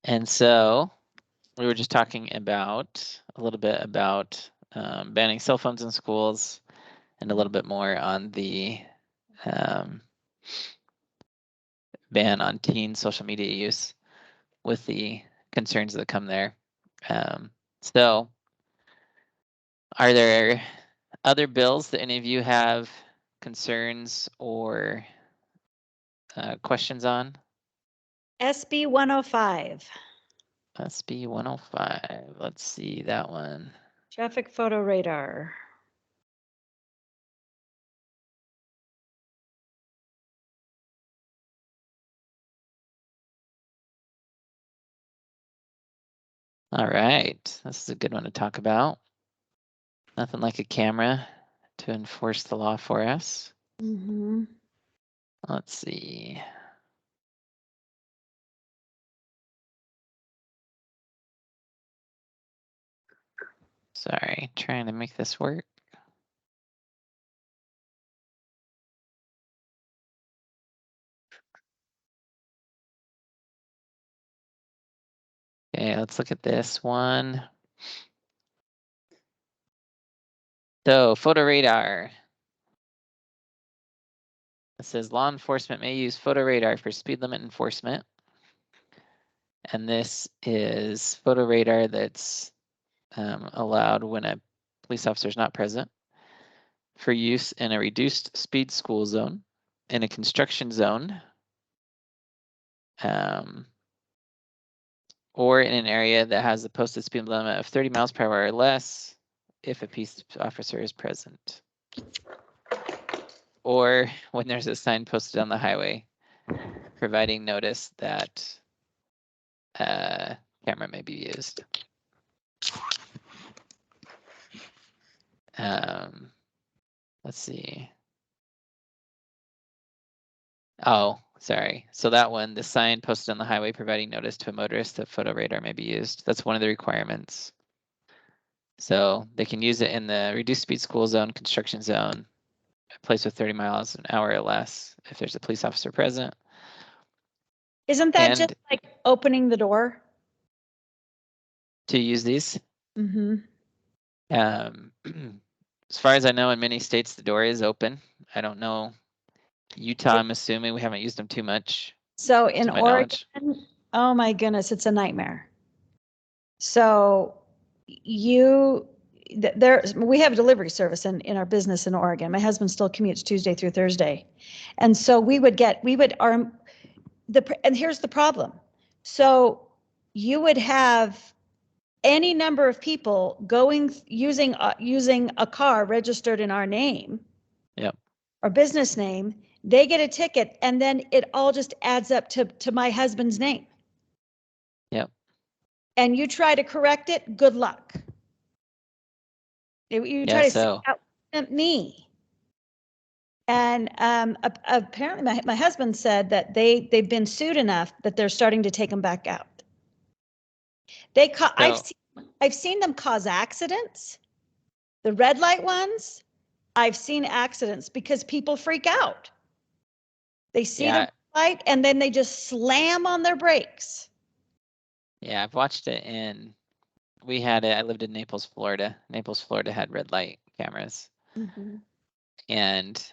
And so we were just talking about a little bit about banning cell phones in schools and a little bit more on the ban on teen social media use with the concerns that come there. So are there other bills that any of you have concerns or questions on? SB 105. SB 105. Let's see that one. Traffic photo radar. All right, this is a good one to talk about. Nothing like a camera to enforce the law for us. Mm-hmm. Let's see. Sorry, trying to make this work. Okay, let's look at this one. So, photo radar. It says law enforcement may use photo radar for speed limit enforcement. And this is photo radar that's allowed when a police officer is not present for use in a reduced speed school zone, in a construction zone, or in an area that has a posted speed limit of 30 miles per hour or less if a police officer is present. Or when there's a sign posted on the highway providing notice that camera may be used. Let's see. Oh, sorry. So that one, the sign posted on the highway providing notice to a motorist that photo radar may be used. That's one of the requirements. So they can use it in the reduced speed school zone, construction zone, a place with 30 miles an hour or less if there's a police officer present. Isn't that just like opening the door? To use these? Mm-hmm. As far as I know, in many states, the door is open. I don't know. Utah, I'm assuming we haven't used them too much. So in Oregon, oh my goodness, it's a nightmare. So we have a delivery service in our business in Oregon. My husband still commutes Tuesday through Thursday. And so and here's the problem. So you would have any number of people using a car registered in our name. Yep. Our business name, they get a ticket, and then it all just adds up to my husband's name. Yep. And you try to correct it, good luck. You try to say out me. And apparently my husband said that they've been sued enough that they're starting to take them back out. I've seen them cause accidents. The red light ones, I've seen accidents because people freak out. They see the light and then they just slam on their brakes. Yeah, I've watched it we had it. I lived in Naples, Florida. Naples, Florida had red light cameras. Mm-hmm. And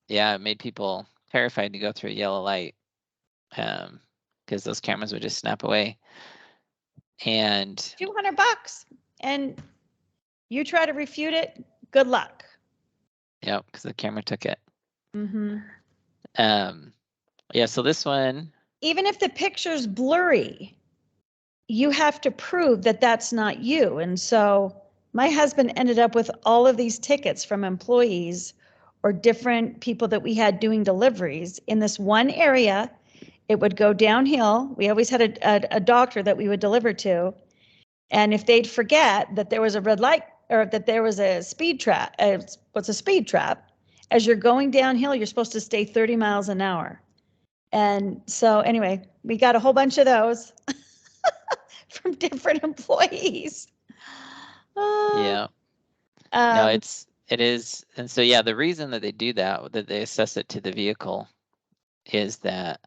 yeah, it made people terrified to go through a yellow light because those cameras would just snap away. And $200, and you try to refute it, good luck. Yep, because the camera took it. Mm-hmm. Yeah, so this one, even if the picture's blurry, you have to prove that that's not you. And so my husband ended up with all of these tickets from employees or different people that we had doing deliveries in this one area. It would go downhill. We always had a doctor that we would deliver to. And if they'd forget that there was a red light or that there was a speed trap, what's a speed trap? As you're going downhill, you're supposed to stay 30 miles an hour. And so anyway, we got a whole bunch of those from different employees. Yeah. No, it is. And so, yeah, the reason that they do that they assess it to the vehicle is that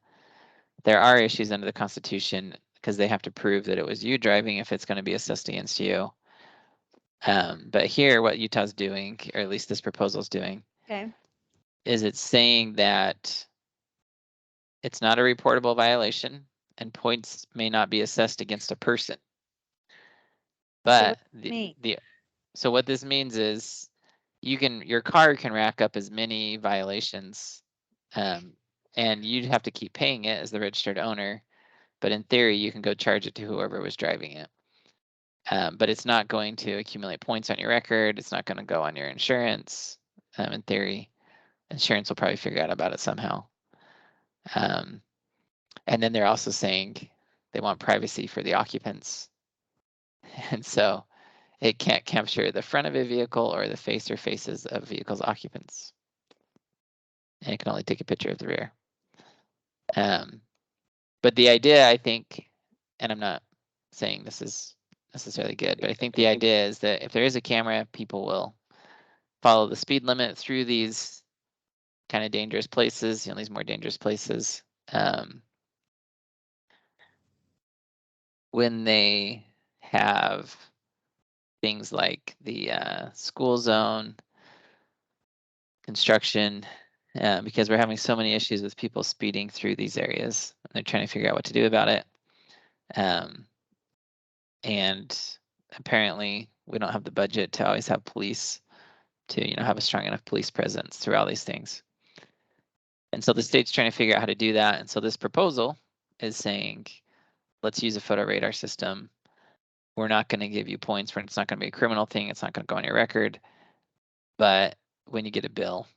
there are issues under the Constitution because they have to prove that it was you driving if it's going to be assessed against you. But here, what Utah's doing, or at least this proposal is doing, Okay. is it's saying that it's not a reportable violation and points may not be assessed against a person. But so what this means is your car can rack up as many violations, and you'd have to keep paying it as the registered owner. But in theory, you can go charge it to whoever was driving it. But it's not going to accumulate points on your record. It's not going to go on your insurance. In theory, insurance will probably figure out about it somehow. And then they're also saying they want privacy for the occupants. And so it can't capture the front of a vehicle or the face or faces of vehicle's occupants. And it can only take a picture of the rear. But the idea, I think, and I'm not saying this is necessarily good, but I think the idea is that if there is a camera, people will follow the speed limit through these kind of dangerous places, these more dangerous places. When they have things like the school zone, construction, because we're having so many issues with people speeding through these areas, and they're trying to figure out what to do about it. And apparently we don't have the budget to always have police to have a strong enough police presence through all these things. And so the state's trying to figure out how to do that. And so this proposal is saying, let's use a photo radar system. We're not going to give you points for it's not going to be a criminal thing. It's not going to go on your record. But when you get a bill,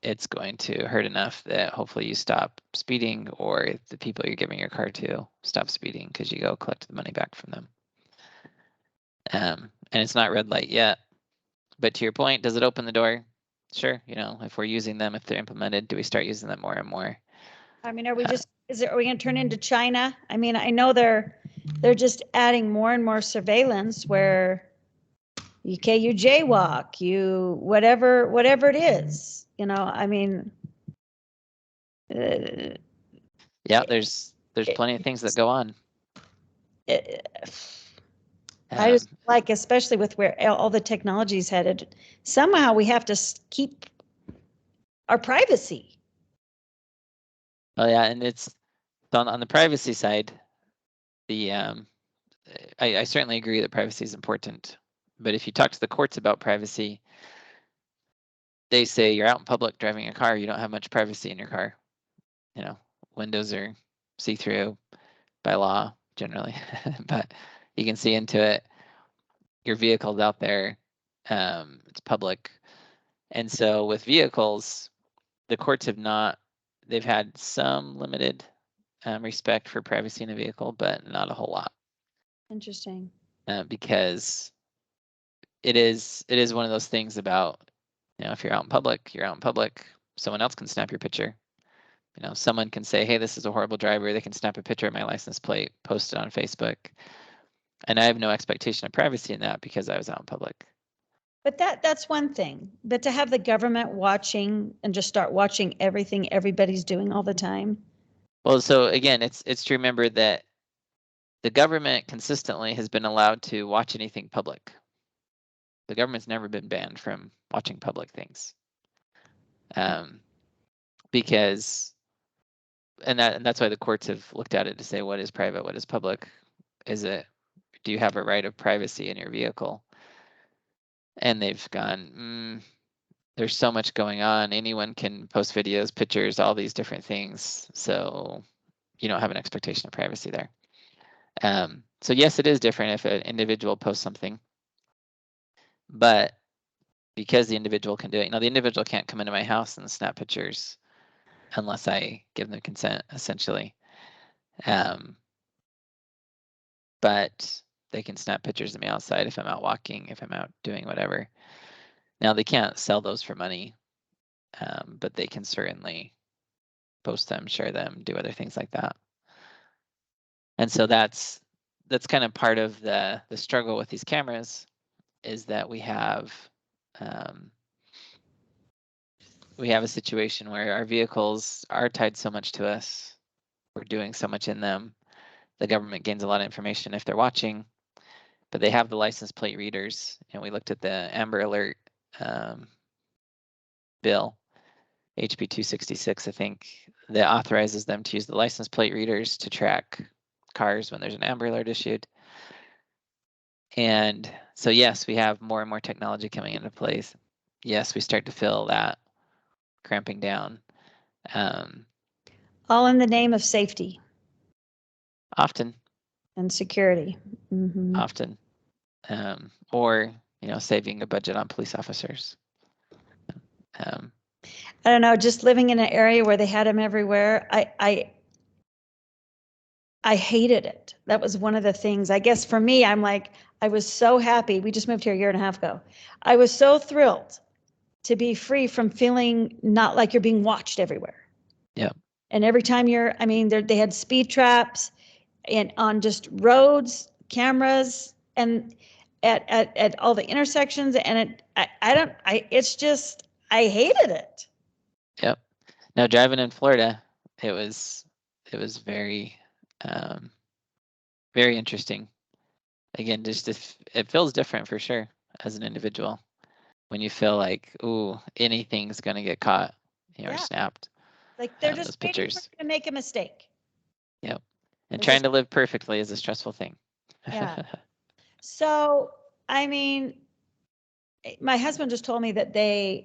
it's going to hurt enough that hopefully you stop speeding, or the people you're giving your car to stop speeding because you go collect the money back from them. And it's not red light yet. But to your point, does it open the door? Sure. If we're using them, if they're implemented, do we start using them more and more? I mean, are we going to turn into China? I mean, I know they're just adding more and more surveillance where you jaywalk, you whatever it is, I mean. Yeah, there's plenty of things that go on. I just especially with where all the technology's headed, somehow we have to keep our privacy. Oh yeah, and it's on the privacy side. The I certainly agree that privacy is important, but if you talk to the courts about privacy, they say you're out in public driving a car, you don't have much privacy in your car. Windows are see-through by law generally, but you can see into it. Your vehicle's out there, it's public. And so with vehicles, the courts they've had some limited respect for privacy in a vehicle, but not a whole lot. Interesting. Because it is one of those things about, if you're out in public, you're out in public, someone else can snap your picture. Someone can say, hey, this is a horrible driver. They can snap a picture of my license plate, post it on Facebook. And I have no expectation of privacy in that because I was out in public. But that's one thing. But to have the government watching and just start watching everything everybody's doing all the time. Well, so again, it's to remember that the government consistently has been allowed to watch anything public. The government's never been banned from watching public things. Because and that's why the courts have looked at it to say, what is private, what is public? Do you have a right of privacy in your vehicle? And they've gone, there's so much going on. Anyone can post videos, pictures, all these different things. So you don't have an expectation of privacy there. So yes, it is different if an individual posts something, but because the individual can do it, the individual can't come into my house and snap pictures unless I give them consent, essentially. But they can snap pictures of me outside if I'm out walking, if I'm out doing whatever. Now they can't sell those for money, but they can certainly post them, share them, do other things like that. And so that's kind of part of the struggle with these cameras, is that we have a situation where our vehicles are tied so much to us, we're doing so much in them, the government gains a lot of information if they're watching, but they have the license plate readers. And we looked at the Amber Alert bill, HB 266, I think, that authorizes them to use the license plate readers to track cars when there's an Amber Alert issued. And so, yes, we have more and more technology coming into place. Yes, we start to feel that cramping down. All in the name of safety Often, and security. often, or saving a budget on police officers. I don't know, just living in an area where they had them everywhere, I hated it. That was one of the things, I guess for me, I'm like, I was so happy. We just moved here a year and a half ago. I was so thrilled to be free from feeling not like you're being watched everywhere. Yeah. And every time they had speed traps and on just roads, cameras, and at all the intersections. And I hated it. Yep. Now driving in Florida, it was very, very interesting. Again, just it feels different for sure as an individual when you feel like, ooh, anything's gonna get caught, or snapped. Like they're those just waiting for pictures. you to make a mistake. Yep. And They're trying just- to live perfectly is a stressful thing. Yeah. So, my husband just told me that they've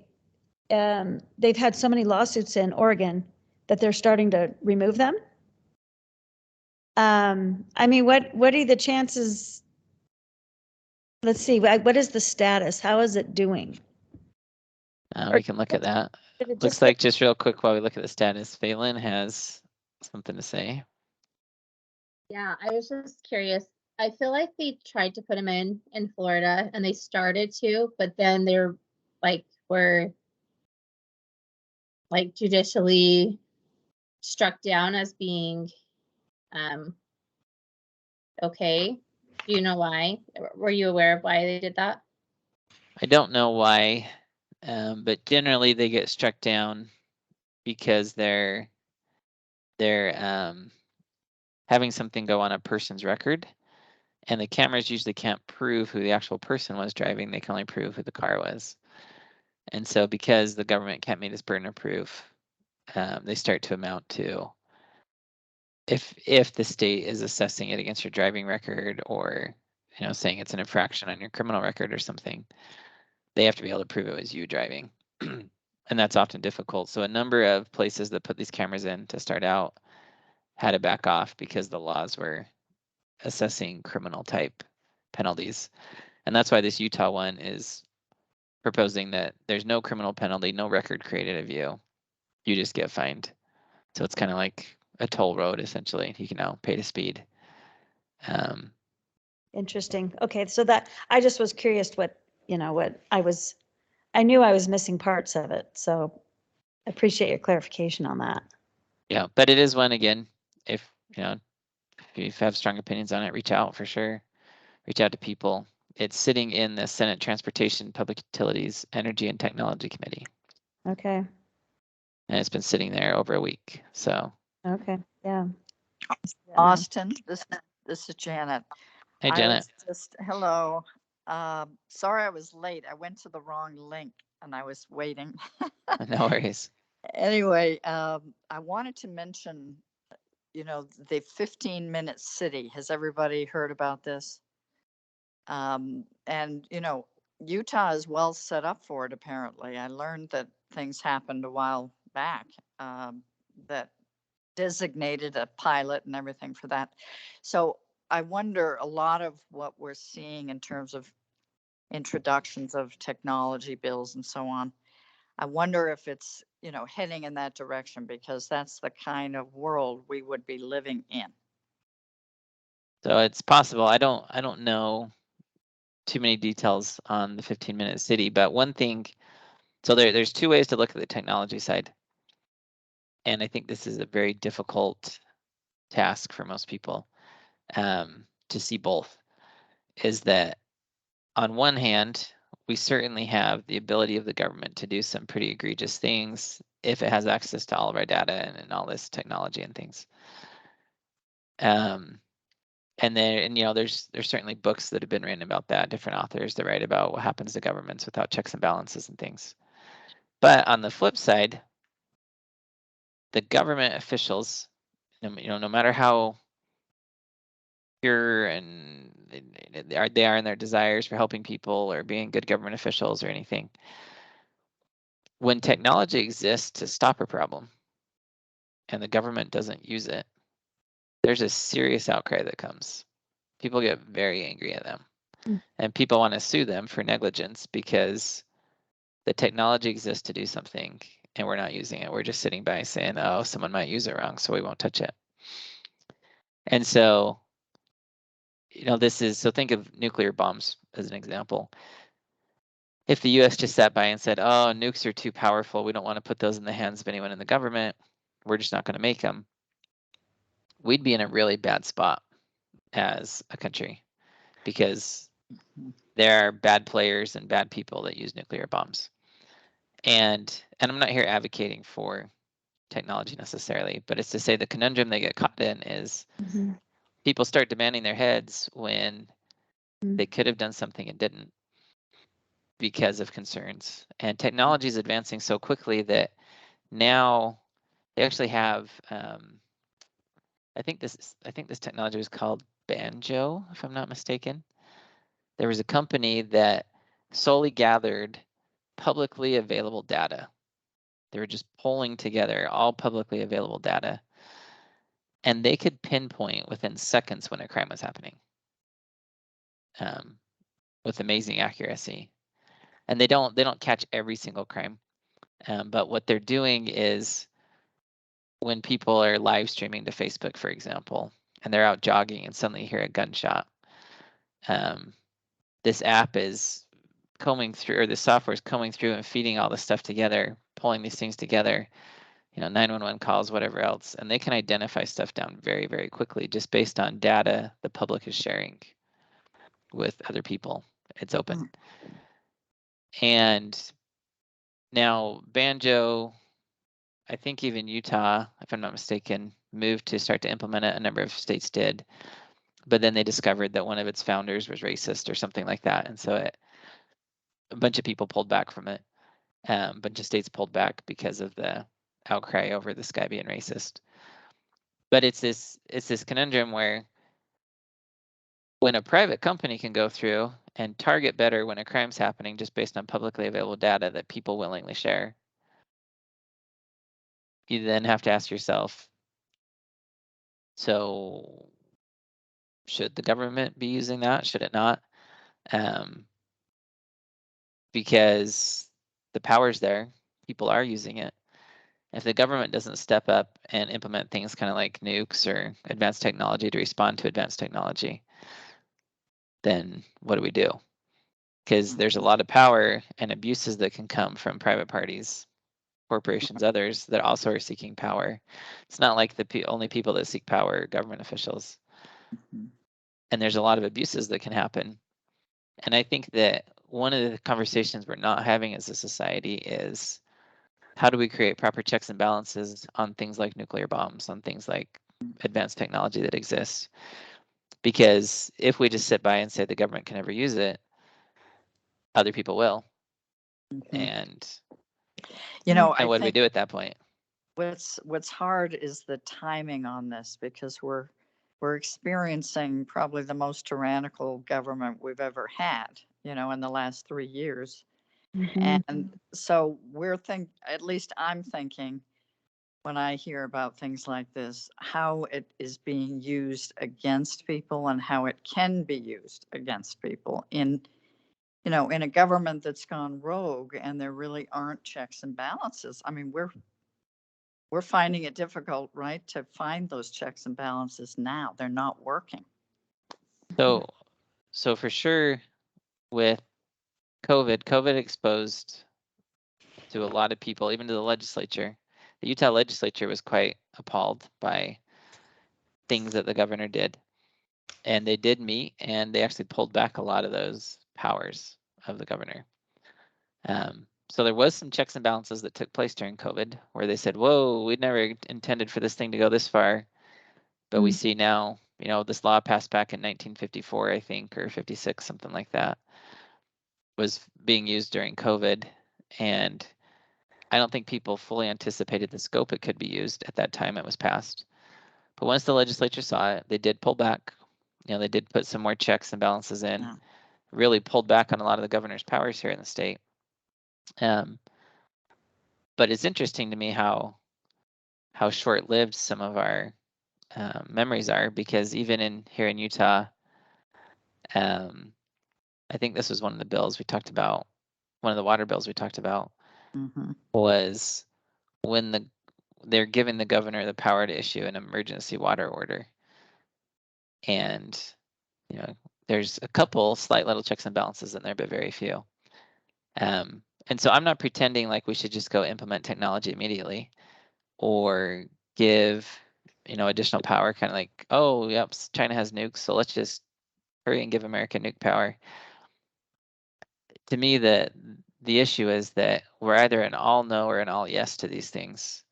had so many lawsuits in Oregon that they're starting to remove them. What are the chances? Let's see, what is the status? How is it doing? We can look at that. Looks like, just real quick while we look at the status, Phelan has something to say. Yeah, I was just curious. I feel like they tried to put him in Florida and they started to, but then they're were judicially struck down as being okay. Do you know why? Were you aware of why they did that? I don't know why, but generally they get struck down because they're having something go on a person's record, and the cameras usually can't prove who the actual person was driving. They can only prove who the car was. And so because the government can't meet its burden of proof, they start to amount to, if the state is assessing it against your driving record, or saying it's an infraction on your criminal record or something, they have to be able to prove it was you driving. And that's often difficult. So a number of places that put these cameras in to start out had to back off because the laws were assessing criminal type penalties. And that's why this Utah one is proposing that there's no criminal penalty, no record created of you. You just get fined. So it's kind of like a toll road, essentially. You can now pay to speed. Interesting. Okay, so that I just was curious I knew I was missing parts of it. So I appreciate your clarification on that. Yeah, but it is one, again, if you have strong opinions on it, reach out for sure. Reach out to people. It's sitting in the Senate Transportation, Public Utilities, Energy and Technology Committee. Okay. And it's been sitting there over a week. So. Okay. Yeah. Austin, this is Janet. Hey, Janet. Hello. Sorry I was late. I went to the wrong link and I was waiting. No worries. Anyway, I wanted to mention, the 15-minute city. Has everybody heard about this? And, Utah is well set up for it, apparently. I learned that things happened a while back that designated a pilot and everything for that. So I wonder, a lot of what we're seeing in terms of introductions of technology bills and so on, I wonder if it's, heading in that direction, because that's the kind of world we would be living in. So it's possible. I don't know too many details on the 15-minute city, but one thing, so there's two ways to look at the technology side. And I think this is a very difficult task for most people, to see both. Is that on one hand, we certainly have the ability of the government to do some pretty egregious things if it has access to all of our data and all this technology and things. And there's certainly books that have been written about that, different authors that write about what happens to governments without checks and balances and things. But on the flip side, the government officials, no matter how pure and they are in their desires for helping people or being good government officials or anything, when technology exists to stop a problem and the government doesn't use it, there's a serious outcry that comes. People get very angry at them. And people want to sue them for negligence because the technology exists to do something and we're not using it. We're just sitting by saying, oh, someone might use it wrong, so we won't touch it. And so, so think of nuclear bombs as an example. If the US just sat by and said, oh, nukes are too powerful, we don't want to put those in the hands of anyone in the government, we're just not going to make them, we'd be in a really bad spot as a country because there are bad players and bad people that use nuclear bombs. And I'm not here advocating for technology necessarily, but it's to say the conundrum they get caught in is people start demanding their heads when they could have done something and didn't because of concerns. And technology is advancing so quickly that now they actually have I think this technology was called Banjo, if I'm not mistaken. There was a company that solely gathered publicly available data. They were just pulling together all publicly available data, and they could pinpoint within seconds when a crime was happening with amazing accuracy. And they don't catch every single crime, but what they're doing is when people are live streaming to Facebook, for example, and they're out jogging and suddenly hear a gunshot, this app is combing through, or the software is combing through and feeding all this stuff together, pulling these things together, 911 calls, whatever else, and they can identify stuff down very, very quickly just based on data the public is sharing with other people. It's open. And now Banjo, I think even Utah, if I'm not mistaken, moved to start to implement it. A number of states did, but then they discovered that one of its founders was racist or something like that, and so a bunch of people pulled back from it. A bunch of states pulled back because of the outcry over this guy being racist. But it's this conundrum where when a private company can go through and target better when a crime's happening just based on publicly available data that people willingly share, you then have to ask yourself, so should the government be using that? Should it not? Because the power's there, people are using it. If the government doesn't step up and implement things kind of like nukes or advanced technology to respond to advanced technology, then what do? Because there's a lot of power and abuses that can come from private parties, corporations, others that also are seeking power. It's not like the only people that seek power are government officials. And there's a lot of abuses that can happen. And I think that one of the conversations we're not having as a society is how do we create proper checks and balances on things like nuclear bombs, on things like advanced technology that exists? Because if we just sit by and say the government can never use it, other people will. And I what do we think do at that point? what's hard is the timing on this because we're experiencing probably the most tyrannical government we've ever had, in the last 3 years. And so at least I'm thinking when I hear about things like this, how it is being used against people and how it can be used against people in a government that's gone rogue and there really aren't checks and balances. I mean, we're finding it difficult, right, to find those checks and balances now. They're not working. So for sure with COVID exposed to a lot of people, even to the legislature. The Utah legislature was quite appalled by things that the governor did. And they did meet and they actually pulled back a lot of those powers of the governor. So there was some checks and balances that took place during COVID where they said, whoa, we never intended for this thing to go this far. But we see now, this law passed back in 1954, I think, or 56, something like that, was being used during COVID. And I don't think people fully anticipated the scope it could be used at that time it was passed. But once the legislature saw it, they did pull back. They did put some more checks and balances in, really pulled back on a lot of the governor's powers here in the state. But it's interesting to me how short-lived some of our memories are, because even here in Utah, I think this was one of the bills we talked about. One of the water bills we talked about was when they're giving the governor the power to issue an emergency water order, and there's a couple slight little checks and balances in there, but very few. And so I'm not pretending like we should just go implement technology immediately or give additional power, kind of like, oh yep, China has nukes, so let's just hurry and give America nuke power. To me, the issue is that we're either an all no or an all yes to these things,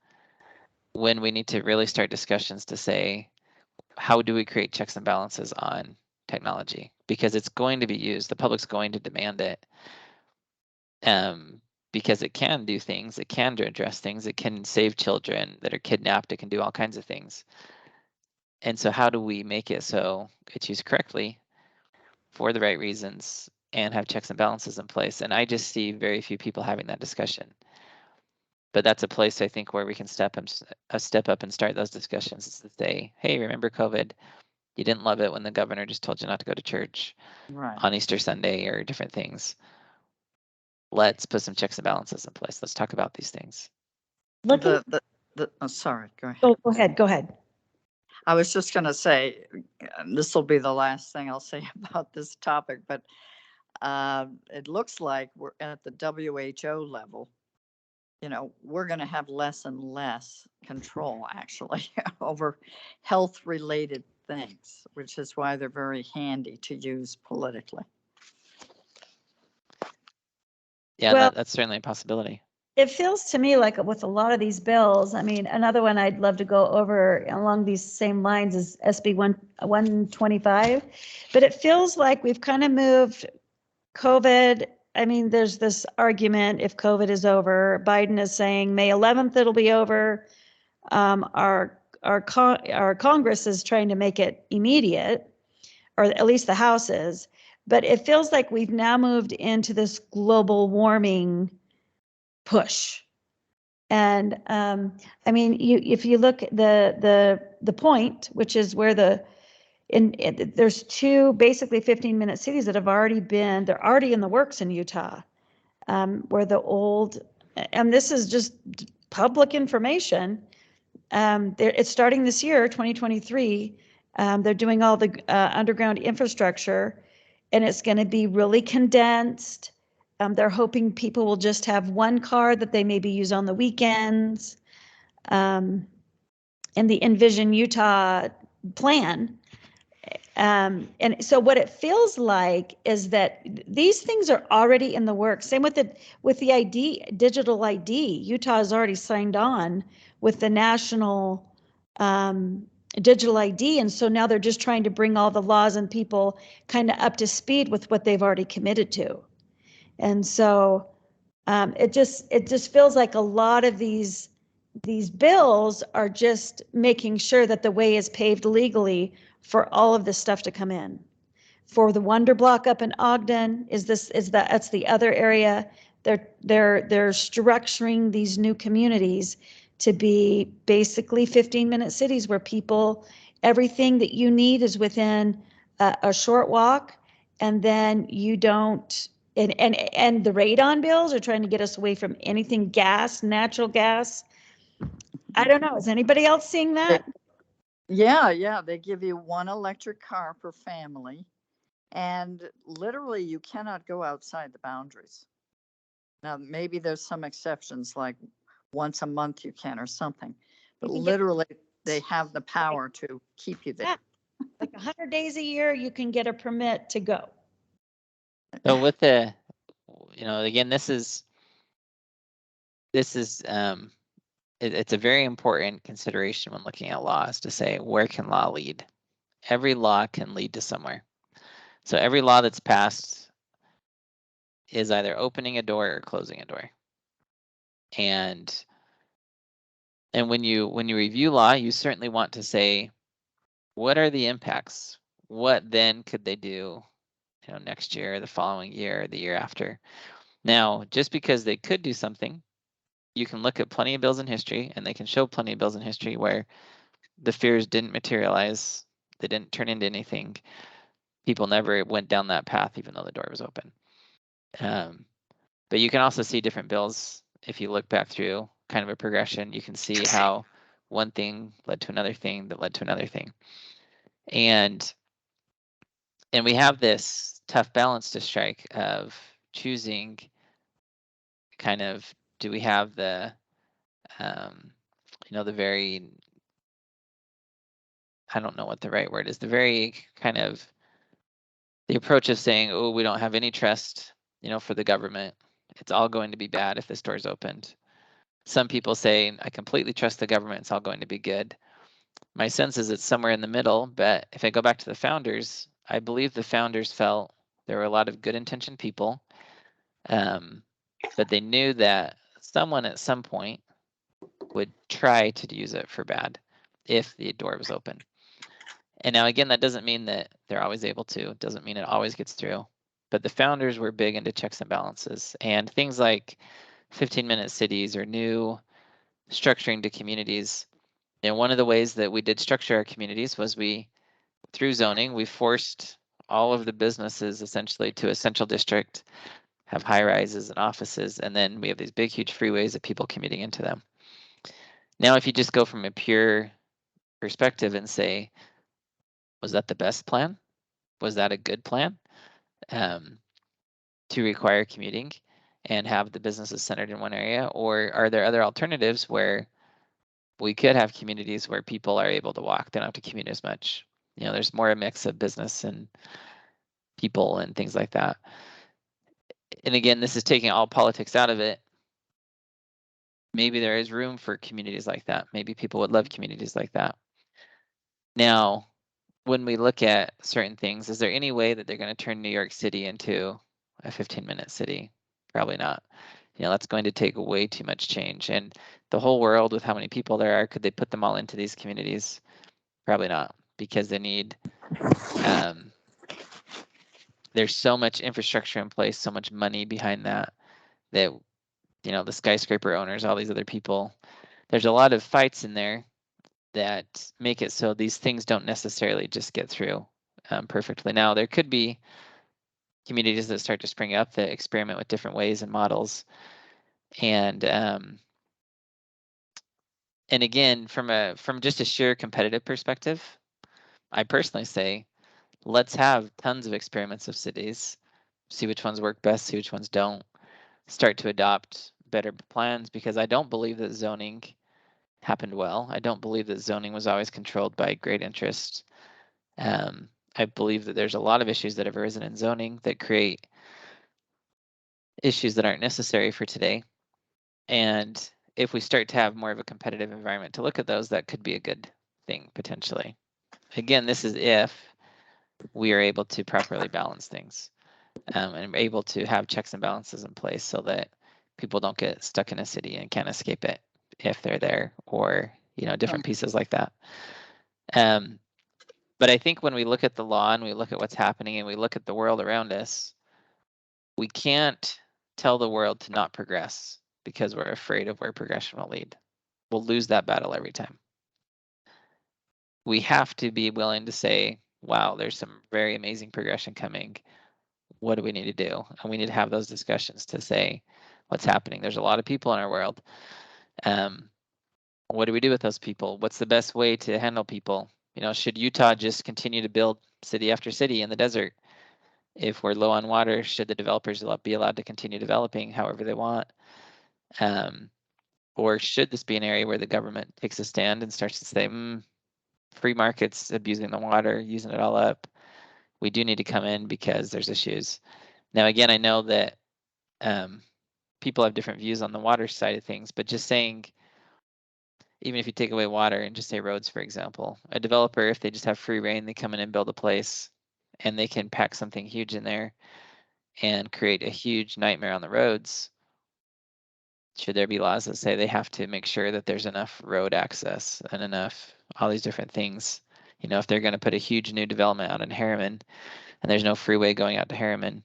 when we need to really start discussions to say, how do we create checks and balances on technology? Because it's going to be used, the public's going to demand it, because it can do things, it can address things, it can save children that are kidnapped, it can do all kinds of things. And so how do we make it so it's used correctly for the right reasons and have checks and balances in place? And I just see very few people having that discussion. But that's a place, I think, where we can step up and start those discussions, is to say, hey, remember COVID? You didn't love it when the governor just told you not to go to church on Easter Sunday or different things. Let's put some checks and balances in place. Let's talk about these things. Sorry, go ahead. Oh, go ahead. I was just going to say, this will be the last thing I'll say about this topic, but it looks like we're at the WHO level. We're going to have less and less control, actually, over health-related things, which is why they're very handy to use politically. Yeah, well, that's certainly a possibility. It feels to me like with a lot of these bills, I mean, another one I'd love to go over along these same lines is SB 125, but it feels like we've kind of moved COVID. I mean, there's this argument, if COVID is over, Biden is saying May 11th it'll be over. Our Congress is trying to make it immediate, or at least the House is. But it feels like we've now moved into this global warming push. And I mean, if you look at the point, which is where there's two basically 15-minute cities that they're already in the works in Utah, where and this is just public information. It's starting this year, 2023. They're doing all the underground infrastructure, and it's going to be really condensed. They're hoping people will just have one car that they maybe use on the weekends. And the Envision Utah plan. And so what it feels like is that these things are already in the works. Same with the ID, digital ID. Utah has already signed on with the national digital ID. And so now they're just trying to bring all the laws and people kind of up to speed with what they've already committed to. And so it just feels like a lot of these bills are just making sure that the way is paved legally for all of this stuff to come in. For the Wonder Block up in Ogden, that's the other area. They're structuring these new communities to be basically 15-minute cities where everything that you need is within a short walk, and then you don't. And the radon bills are trying to get us away from anything natural gas. I don't know. Is anybody else seeing that? Yeah. They give you one electric car per family, and literally you cannot go outside the boundaries. Now, maybe there's some exceptions, like once a month you can or something, but literally they have the power to keep you there. Yeah. Like 100 days a year, you can get a permit to go. So with again, this is it's a very important consideration when looking at laws, to say, where can law lead? every law can lead to somewhere. So every law that's passed is either opening a door or closing a door. And when you review law, you certainly want to say, what are the impacts? What then could they do, next year, the following year, the year after? Now, just because they could do something, you can look at plenty of bills in history, and they can show plenty of bills in history where the fears didn't materialize, they didn't turn into anything. People never went down that path, even though the door was open. But you can also see different bills. If you look back through kind of a progression, you can see how one thing led to another thing that led to another thing. And we have this tough balance to strike of choosing kind of, do we have the, the very, I don't know what the right word is, the very kind of the approach of saying, oh, we don't have any trust, for the government. It's all going to be bad if this door's opened. Some people say, I completely trust the government. It's all going to be good. My sense is it's somewhere in the middle. But if I go back to the founders, I believe the founders felt there were a lot of good intentioned people. But they knew that someone at some point would try to use it for bad if the door was open. And now, again, that doesn't mean that they're always able to. It doesn't mean it always gets through. But the founders were big into checks and balances. And things like 15-minute cities or new structuring to communities. And one of the ways that we did structure our communities was through zoning, we forced all of the businesses essentially to a central district, have high rises and offices, and then we have these big, huge freeways of people commuting into them. Now, if you just go from a pure perspective and say, was that the best plan? Was that a good plan to require commuting and have the businesses centered in one area? Or are there other alternatives where we could have communities where people are able to walk, they don't have to commute as much? There's more a mix of business and people and things like that. And again, this is taking all politics out of it. Maybe there is room for communities like that. Maybe people would love communities like that. Now, when we look at certain things, is there any way that they're going to turn New York City into a 15-minute city? Probably not. That's going to take way too much change. And the whole world, with how many people there are, could they put them all into these communities? Probably not, because they need, there's so much infrastructure in place, so much money behind that the skyscraper owners, all these other people, there's a lot of fights in there that make it so these things don't necessarily just get through perfectly. Now, there could be communities that start to spring up that experiment with different ways and models. And again, from just a sheer competitive perspective, I personally say, let's have tons of experiments of cities, see which ones work best, see which ones don't, start to adopt better plans, because I don't believe that zoning happened well. I don't believe that zoning was always controlled by great interest. I believe that there's a lot of issues that have arisen in zoning that create issues that aren't necessary for today. And if we start to have more of a competitive environment to look at those, that could be a good thing potentially. Again, this is if we are able to properly balance things and able to have checks and balances in place so that people don't get stuck in a city and can't escape it if they're there, or different pieces like that. But I think when we look at the law and we look at what's happening and we look at the world around us, we can't tell the world to not progress because we're afraid of where progression will lead. We'll lose that battle every time. We have to be willing to say, wow, there's some very amazing progression coming. What do we need to do? And we need to have those discussions to say what's happening. There's a lot of people in our world. What do we do with those people? What's the best way to handle people? Should Utah just continue to build city after city in the desert? If we're low on water, should the developers be allowed to continue developing however they want? Or should this be an area where the government takes a stand and starts to say, free markets abusing the water, using it all up. We do need to come in because there's issues. Now, again, I know that people have different views on the water side of things, but just saying even if you take away water and just say roads, for example, a developer, if they just have free reign, they come in and build a place and they can pack something huge in there and create a huge nightmare on the roads. Should there be laws that say they have to make sure that there's enough road access and enough, all these different things? You know, if they're going to put a huge new development out in Harriman and there's no freeway going out to Harriman,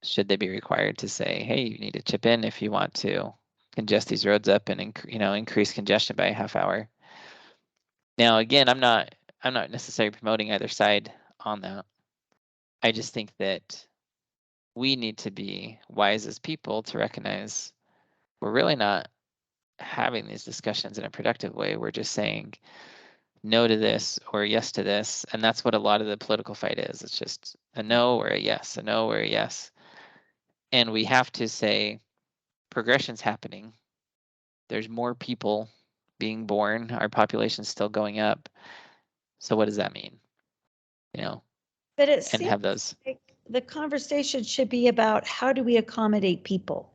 should they be required to say, hey, you need to chip in if you want to congest these roads up and increase congestion by a half hour? Now, again, I'm not necessarily promoting either side on that. I just think that we need to be wise as people to recognize we're really not having these discussions in a productive way. We're just saying no to this or yes to this. And that's what a lot of the political fight is. It's just a no or a yes, a no or a yes. And we have to say progression's happening. There's more people being born. Our population's still going up. So what does that mean? You know, But it and seems have those. like the conversation should be about how do we accommodate people?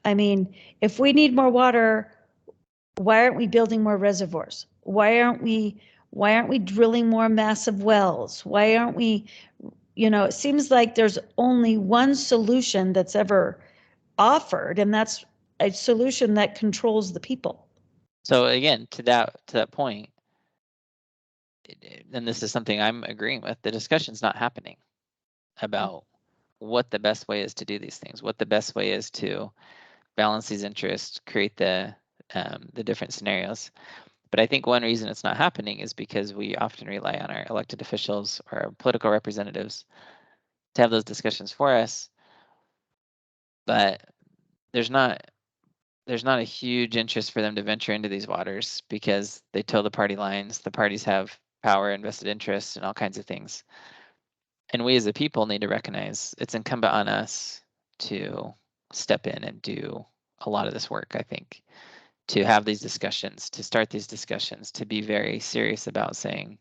I mean, if we need more water, why aren't we building more reservoirs? Why aren't we drilling more massive wells? Why aren't we, it seems like there's only one solution that's ever offered, and that's a solution that controls the people. So again, to that point, and this is something I'm agreeing with, the discussion's not happening about what the best way is to do these things, what the best way is to balance these interests, create the different scenarios. But I think one reason it's not happening is because we often rely on our elected officials or our political representatives to have those discussions for us. But there's not a huge interest for them to venture into these waters because they toe the party lines. The parties have power, invested interests, and all kinds of things. And we as a people need to recognize it's incumbent on us to step in and do a lot of this work, I think, to have these discussions, to start these discussions, to be very serious about saying,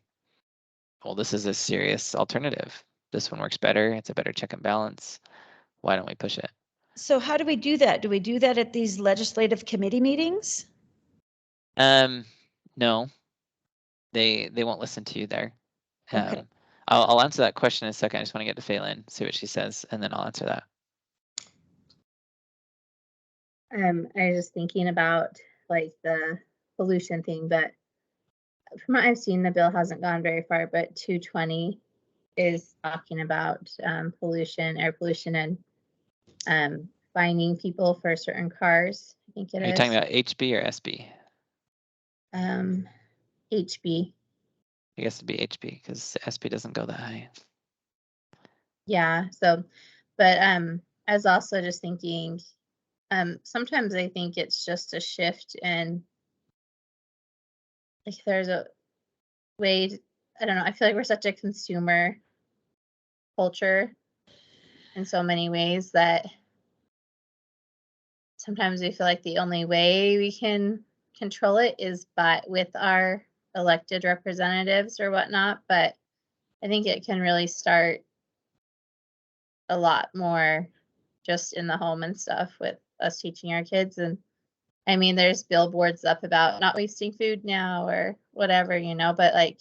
well, this is a serious alternative. This one works better. It's a better check and balance. Why don't we push it? So how do we do that? Do we do that at these legislative committee meetings? No, they won't listen to you there. Okay. I'll answer that question in a second. I just want to get to Phelan, see what she says, and then I'll answer that. I was just thinking about like the pollution thing, but from what I've seen, the bill hasn't gone very far, but 220 is talking about pollution, air pollution, and fining people for certain cars. I think it is. Are you talking about HB or SB? HB. I guess it'd be HB because SB doesn't go that high. Yeah. So, but I was also just thinking, sometimes I think it's just a shift in, like, there's a way, I don't know, I feel like we're such a consumer culture in so many ways that sometimes we feel like the only way we can control it is with our elected representatives or whatnot. But I think it can really start a lot more just in the home and stuff with us teaching our kids. And I mean, there's billboards up about not wasting food now or whatever, but like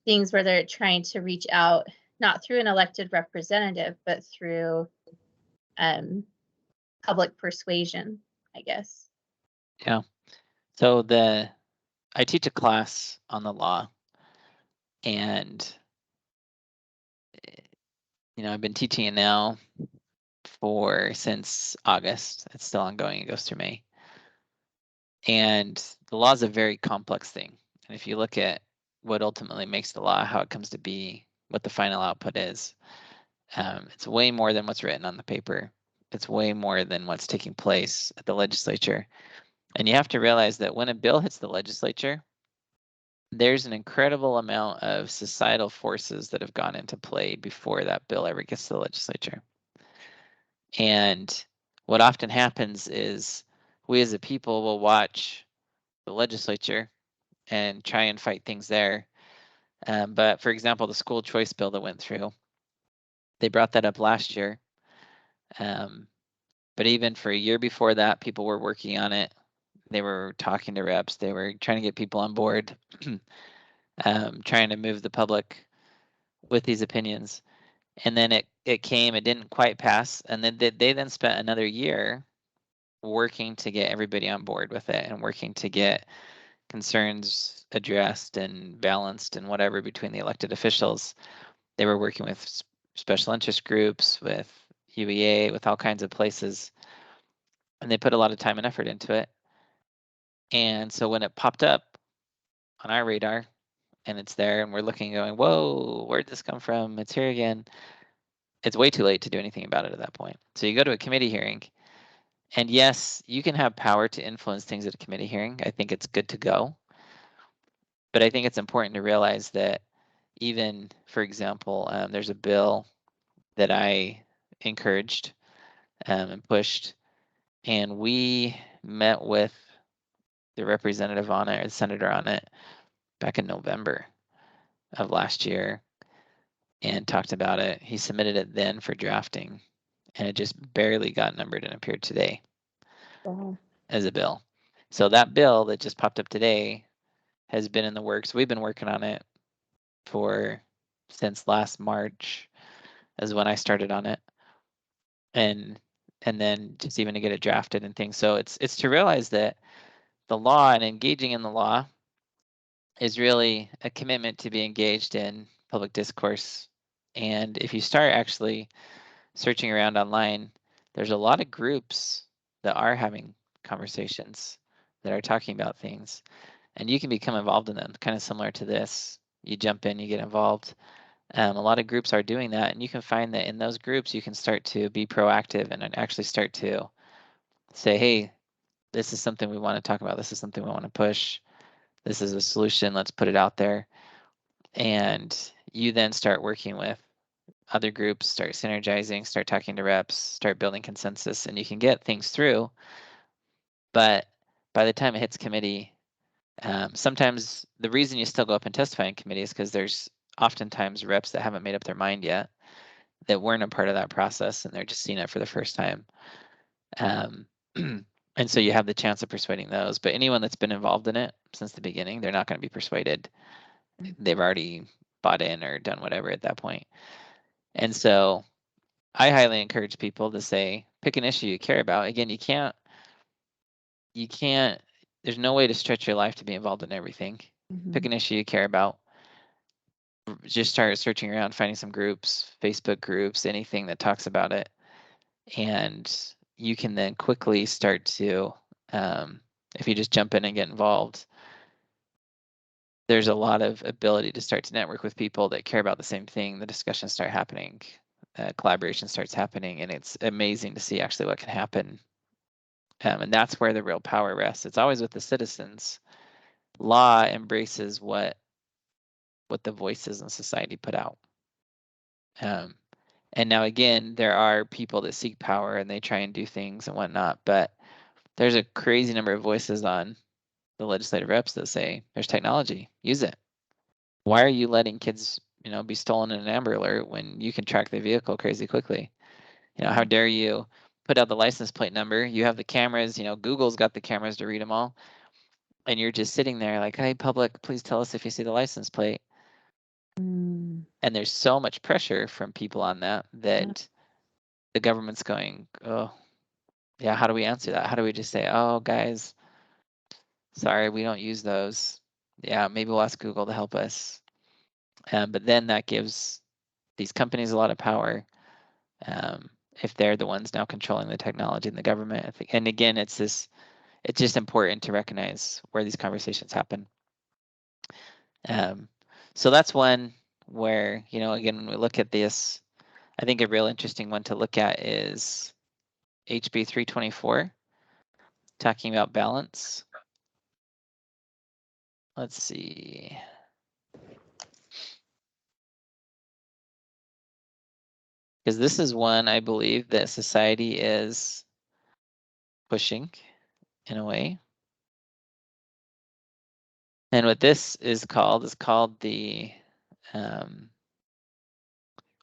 things where they're trying to reach out, not through an elected representative, but through public persuasion, I guess. Yeah. So I teach a class on the law, and I've been teaching it now since August. It's still ongoing. It goes through May. And the law is a very complex thing. And if you look at what ultimately makes the law, how it comes to be, what the final output is, it's way more than what's written on the paper. It's way more than what's taking place at the legislature. And you have to realize that when a bill hits the legislature, there's an incredible amount of societal forces that have gone into play before that bill ever gets to the legislature. And what often happens is we as a people will watch the legislature and try and fight things there. But for example, the school choice bill that went through, they brought that up last year. But even for a year before that, people were working on it. They were talking to reps. They were trying to get people on board, trying to move the public with these opinions. And then it came, it didn't quite pass. And then they then spent another year working to get everybody on board with it and working to get concerns addressed and balanced and whatever between the elected officials. They were working with special interest groups, with UEA, with all kinds of places. And they put a lot of time and effort into it. And so when it popped up on our radar and it's there and we're looking going, whoa, where'd this come from? It's here again. It's way too late to do anything about it at that point. So you go to a committee hearing, and yes, you can have power to influence things at a committee hearing. I think it's good to go. But I think it's important to realize that even, for example, there's a bill that I encouraged and pushed, and we met with the representative on it, or the senator on it, back in November of last year and talked about it. He submitted it then for drafting, and it just barely got numbered and appeared today as a bill. So that bill that just popped up today has been in the works. We've been working on it since last March is when I started on it. And then just even to get it drafted and things. So it's to realize that the law and engaging in the law is really a commitment to be engaged in public discourse. And if you start actually searching around online, there's a lot of groups that are having conversations, that are talking about things, and you can become involved in them, kind of similar to this. You jump in, you get involved. A lot of groups are doing that, and you can find that in those groups, you can start to be proactive and actually start to say, hey, this is something we want to talk about. This is something we want to push. This is a solution. Let's put it out there. And you then start working with other groups, start synergizing, start talking to reps, start building consensus, and you can get things through. But by the time it hits committee, sometimes the reason you still go up and testify in committee is because there's oftentimes reps that haven't made up their mind yet, that weren't a part of that process, and they're just seeing it for the first time. And so you have the chance of persuading those. But anyone that's been involved in it since the beginning, they're not going to be persuaded. They've already bought in or done whatever at that point. And so I highly encourage people to say, pick an issue you care about. Again, you can't, there's no way to stretch your life to be involved in everything. Pick an issue you care about. Just start searching around, finding some groups, Facebook groups, anything that talks about it. And you can then quickly start to, if you just jump in and get involved, there's a lot of ability to start to network with people that care about the same thing. The discussions start happening, collaboration starts happening, and it's amazing to see actually what can happen. And that's where the real power rests. It's always with the citizens. Law embraces what the voices in society put out. And now again, there are people that seek power and they try and do things and whatnot, but there's a crazy number of voices on the legislative reps that say there's technology, use it. Why are you letting kids, be stolen in an Amber Alert when you can track the vehicle crazy quickly? How dare you put out the license plate number? You have the cameras, Google's got the cameras to read them all. And you're just sitting there like, hey, public, please tell us if you see the license plate. And there's so much pressure from people on that the government's going, oh, yeah, how do we answer that? How do we just say, oh, guys, sorry, we don't use those. Yeah, maybe we'll ask Google to help us. But then that gives these companies a lot of power if they're the ones now controlling the technology in the government. I think, and again, it's just important to recognize where these conversations happen. So that's one where, again, when we look at this, I think a real interesting one to look at is HB 324, talking about balance. Let's see. Because this is one I believe that society is pushing in a way. And what this is called the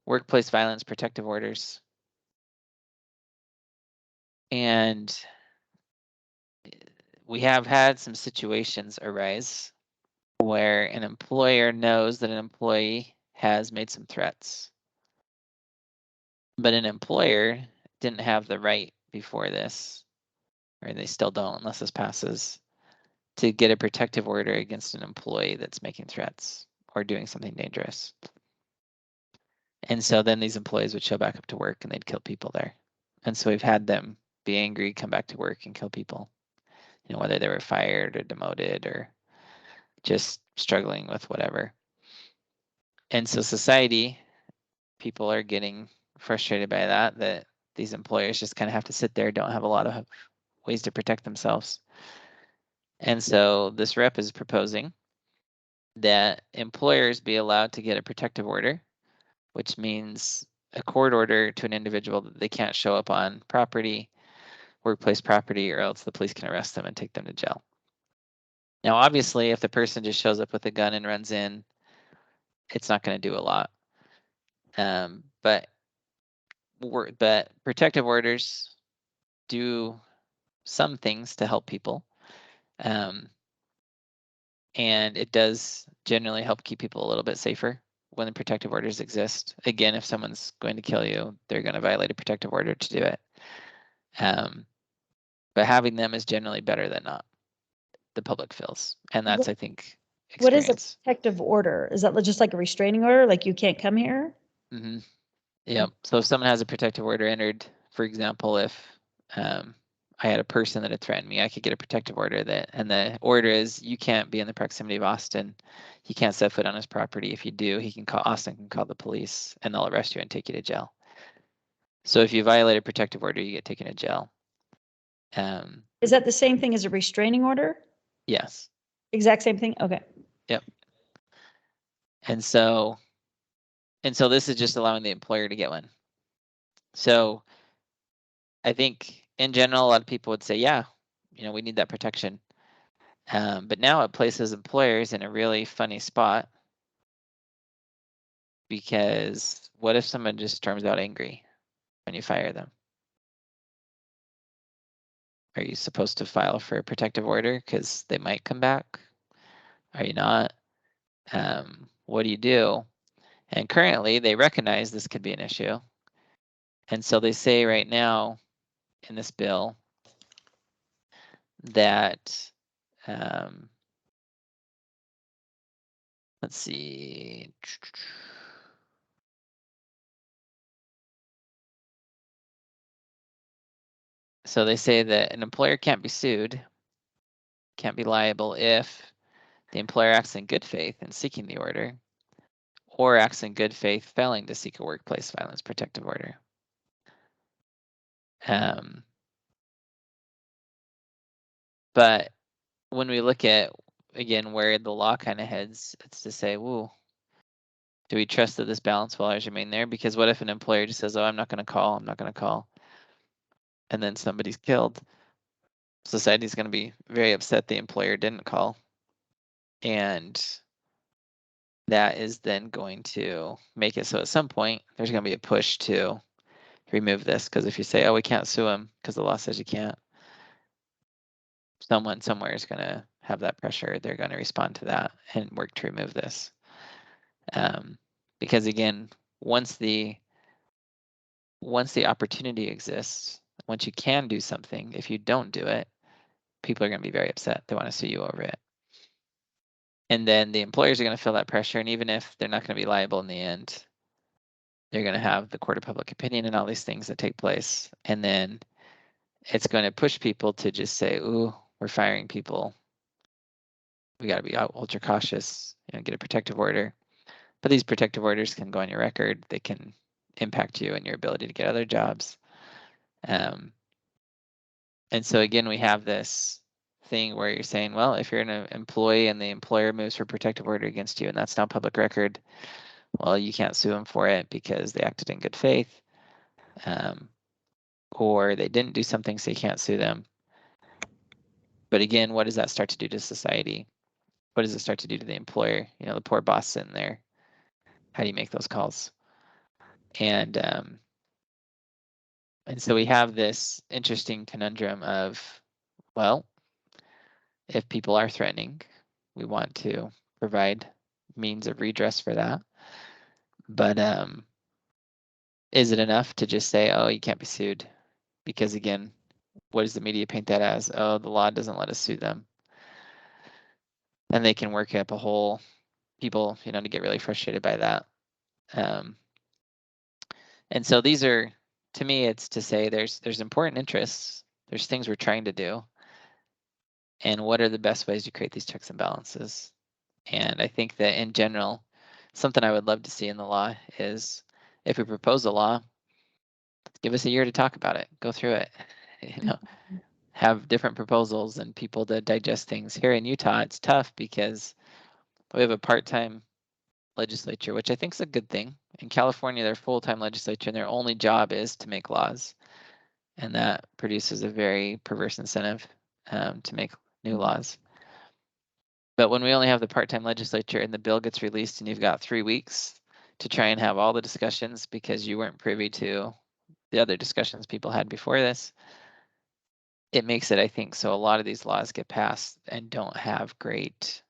Workplace Violence Protective Orders. And we have had some situations arise where an employer knows that an employee has made some threats, but an employer didn't have the right before this, or they still don't unless this passes, to get a protective order against an employee that's making threats or doing something dangerous. And so then these employees would show back up to work and they'd kill people there. And so we've had them be angry, come back to work and kill people, whether they were fired or demoted or just struggling with whatever. And so society, people are getting frustrated by that these employers just kind of have to sit there, don't have a lot of ways to protect themselves. And so this rep is proposing that employers be allowed to get a protective order, which means a court order to an individual that they can't show up on property, workplace property, or else the police can arrest them and take them to jail. Now, obviously, if the person just shows up with a gun and runs in, it's not going to do a lot. But protective orders do some things to help people. And it does generally help keep people a little bit safer when the protective orders exist. Again, if someone's going to kill you, they're going to violate a protective order to do it. But having them is generally better than not, the public feels. And that's, I think, What is experience. a protective order? Is that just like a restraining order? Like you can't come here? Mm-hmm. Yeah. So if someone has a protective order entered, for example, if I had a person that had threatened me, I could get a protective order and the order is you can't be in the proximity of Austin. He can't set foot on his property. If you do, Austin can call the police and they'll arrest you and take you to jail. So if you violate a protective order, you get taken to jail. Is that the same thing as a restraining order? Yes. Exact same thing? Okay. Yep. And so this is just allowing the employer to get one. So I think in general, a lot of people would say, yeah, we need that protection. But now it places employers in a really funny spot, because what if someone just storms out angry when you fire them? Are you supposed to file for a protective order because they might come back? Are you not? What do you do? And currently they recognize this could be an issue. And so they say right now in this bill that, let's see. So they say that an employer can't be sued, can't be liable if the employer acts in good faith in seeking the order, or acts in good faith failing to seek a workplace violence protective order. But when we look at, again, where the law kind of heads, it's to say, whoa, do we trust that this balance will always remain there? Because what if an employer just says, oh, I'm not going to call, and then somebody's killed? Society's going to be very upset the employer didn't call. And that is then going to make it so at some point there's going to be a push to remove this, because if you say, oh, we can't sue him because the law says you can't, someone somewhere is going to have that pressure. They're going to respond to that and work to remove this. Because again, once the opportunity exists, once you can do something, if you don't do it, people are going to be very upset. They want to sue you over it. And then the employers are going to feel that pressure. And even if they're not going to be liable in the end, they're going to have the court of public opinion and all these things that take place. And then it's going to push people to just say, ooh, we're firing people. We got to be ultra cautious, get a protective order. But these protective orders can go on your record. They can impact you and your ability to get other jobs. And so again, we have this thing where you're saying, well, if you're an employee and the employer moves for a protective order against you and that's now public record, well, you can't sue them for it because they acted in good faith, or they didn't do something, so you can't sue them. But again, what does that start to do to society? What does it start to do to the employer? The poor boss sitting there. How do you make those calls? And so we have this interesting conundrum of, well, if people are threatening, we want to provide means of redress for that. But is it enough to just say, oh, you can't be sued? Because again, what does the media paint that as? Oh, the law doesn't let us sue them. And they can work up a whole, people, to get really frustrated by that. And so these are, to me, it's to say there's important interests, there's things we're trying to do, and what are the best ways to create these checks and balances. And I think that in general, something I would love to see in the law is if we propose a law, give us a year to talk about it, go through it, have different proposals and people to digest things. Here in Utah, it's tough because we have a part-time legislature, which I think is a good thing. In California, they're full-time legislature and their only job is to make laws. And that produces a very perverse incentive to make new laws. But when we only have the part-time legislature and the bill gets released and you've got 3 weeks to try and have all the discussions because you weren't privy to the other discussions people had before this, it makes it, I think, so a lot of these laws get passed and don't have great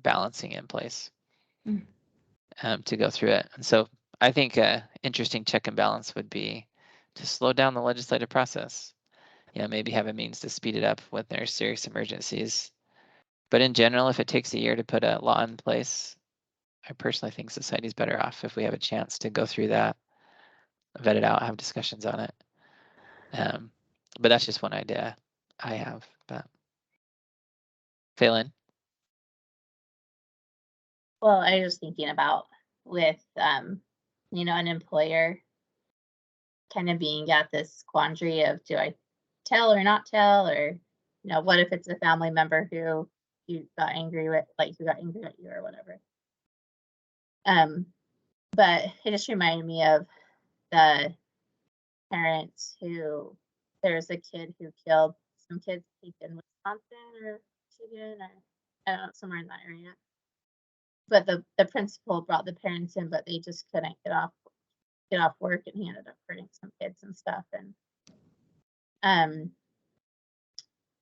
balancing in place to go through it. And so I think an interesting check and balance would be to slow down the legislative process. Maybe have a means to speed it up when there's serious emergencies. But in general, if it takes a year to put a law in place, I personally think society's better off if we have a chance to go through that, vet it out, have discussions on it. But that's just one idea I have. But Phelan? Well, I was thinking about with, an employer kind of being at this quandary of, do I tell or not tell? Or, what if it's a family member who you got angry with, who got angry at you or whatever. But it just reminded me of the parents who, there's a kid who killed some kids, I think in Wisconsin or Michigan or I don't know, somewhere in that area. But the principal brought the parents in, but they just couldn't get off work, and he ended up hurting some kids and stuff. And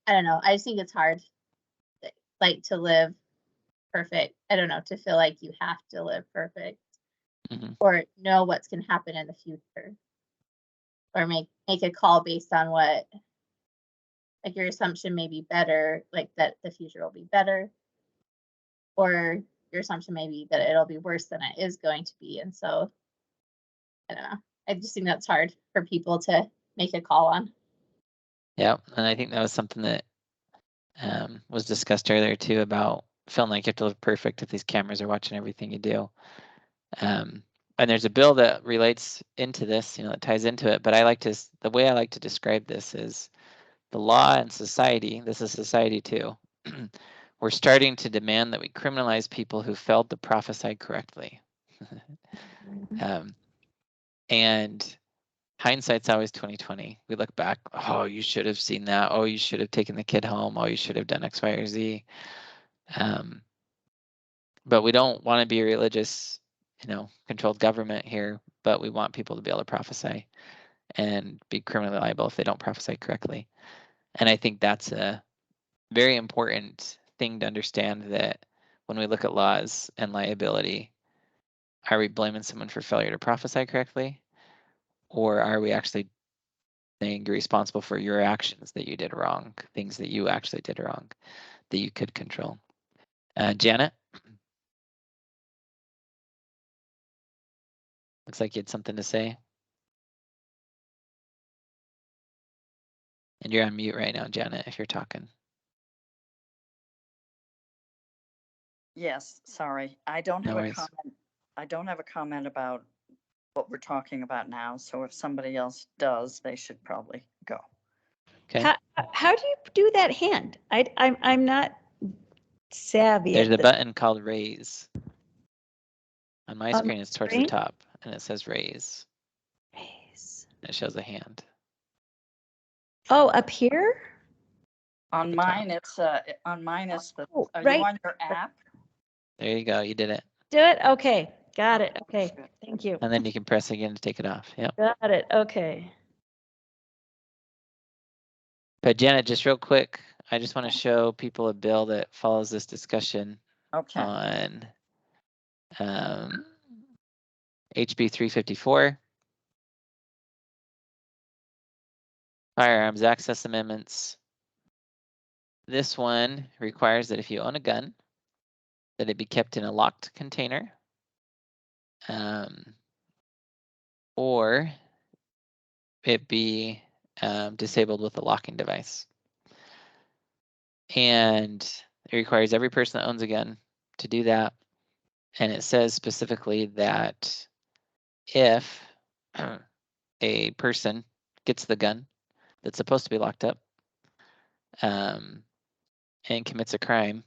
I don't know. I just think it's hard, to live perfect. I don't know, to feel like you have to live perfect or know what's going to happen in the future, or make a call based on what, your assumption may be better, that the future will be better, or your assumption may be that it'll be worse than it is going to be. And so I don't know. I just think that's hard for people to make a call on. Yeah, and I think that was something that was discussed earlier too, about feeling like you have to live perfect if these cameras are watching everything you do. And there's a bill that relates into this, that ties into it. But the way I like to describe this is the law and society. This is society too. We're starting to demand that we criminalize people who failed to prophesy correctly. And hindsight's always 20/20. We look back, oh, you should have seen that. Oh, you should have taken the kid home. Oh, you should have done X, Y, or Z. But we don't want to be a religious, controlled government here, but we want people to be able to prophesy and be criminally liable if they don't prophesy correctly. And I think that's a very important thing to understand, that when we look at laws and liability, are we blaming someone for failure to prophesy correctly? Or are we actually saying you're responsible for your actions that you did wrong, things that you actually did wrong that you could control? Janet? Looks like you had something to say. And you're on mute right now, Janet, if you're talking. Yes, sorry. I don't No have a worries. comment. I don't have a comment about what we're talking about now. So if somebody else does, they should probably go. Okay. How do you do that hand? I'm not savvy. There's at a the- button called raise. On my On screen, my it's towards screen? the top, and it says raise. Raise. It shows a hand. Oh, up here? On the mine, it's on mine, it's the. Oh, Are right. you on your app? There you go. You did it. Do it? Okay. Got it. Okay. Good. Thank you. And then you can press again to take it off. Yep. Got it. Okay. But Janet, just real quick, I just want to show people a bill that follows this discussion Okay. on HB 354. Firearms Access Amendments. This one requires that if you own a gun, that it be kept in a locked container, or it be disabled with a locking device. And it requires every person that owns a gun to do that. And it says specifically that if a person gets the gun that's supposed to be locked up and commits a crime,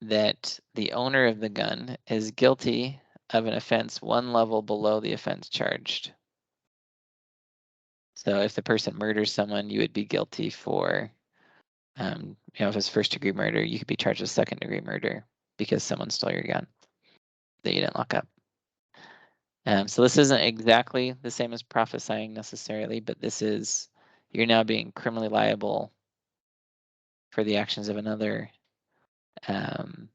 that the owner of the gun is guilty of an offense one level below the offense charged. So if the person murders someone, you would be guilty for, if it's first-degree murder, you could be charged with second-degree murder because someone stole your gun that you didn't lock up. So this isn't exactly the same as prophesying necessarily, but this is, you're now being criminally liable for the actions of another. And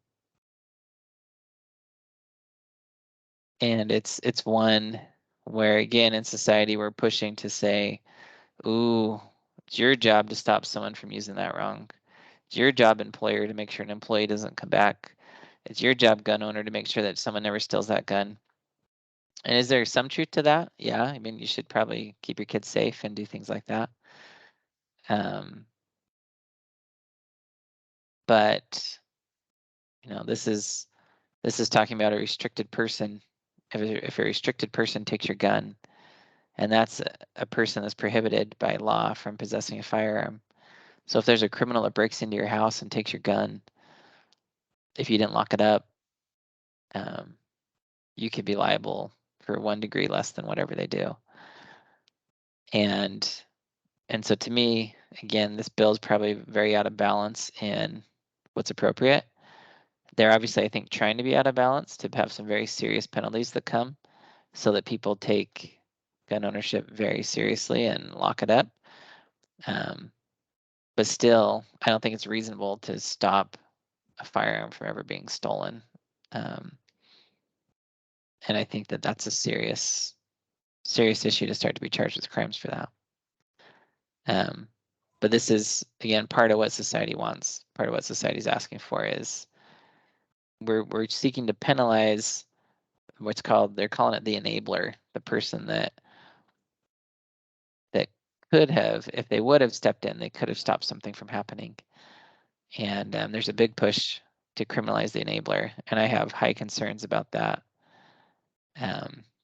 it's one where, again, in society, we're pushing to say, ooh, it's your job to stop someone from using that wrong. It's your job, employer, to make sure an employee doesn't come back. It's your job, gun owner, to make sure that someone never steals that gun. And is there some truth to that? Yeah, I mean, you should probably keep your kids safe and do things like that. But this is talking about a restricted person. If a restricted person takes your gun, and that's a person that's prohibited by law from possessing a firearm. So if there's a criminal that breaks into your house and takes your gun, if you didn't lock it up, you could be liable for 1 degree less than whatever they do. And so to me, again, this bill is probably very out of balance in what's appropriate. They're obviously, I think, trying to be out of balance to have some very serious penalties that come so that people take gun ownership very seriously and lock it up. But still, I don't think it's reasonable to stop a firearm from ever being stolen. And I think that that's a serious issue to start to be charged with crimes for that. But this is, again, part of what society wants. Part of what society is asking for is we're seeking to penalize what's called, they're calling it the enabler, the person that could have, if they would have stepped in, they could have stopped something from happening. And there's a big push to criminalize the enabler, and I have high concerns about that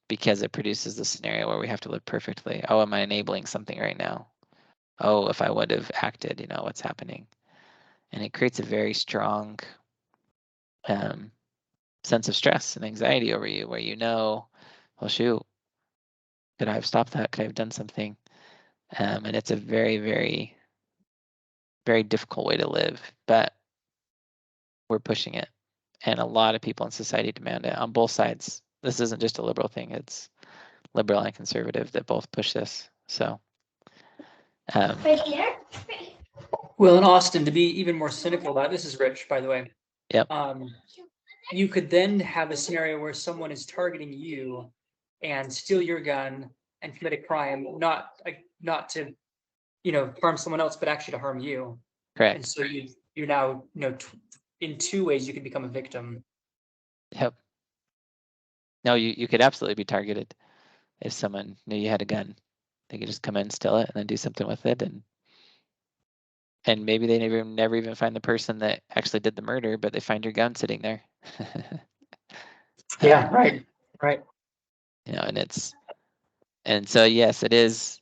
because it produces the scenario where we have to live perfectly. Oh, am I enabling something right now? Oh, if I would have acted, what's happening? And it creates a very strong sense of stress and anxiety over you, where well, shoot, could I have stopped that? Could I have done something? And it's a very, very, very difficult way to live, but we're pushing it. And a lot of people in society demand it on both sides. This isn't just a liberal thing, it's liberal and conservative that both push this. So. Well, in Austin, to be even more cynical about it, this is Rich, by the way. Yep. You could then have a scenario where someone is targeting you and steal your gun and commit a crime, not to, harm someone else, but actually to harm you. Correct. And so you're now, in two ways you can become a victim. Yep. No, you could absolutely be targeted if someone knew you had a gun. They could just come in and steal it and then do something with it, and maybe they never even find the person that actually did the murder, but they find your gun sitting there. Yeah, right. And so yes, it is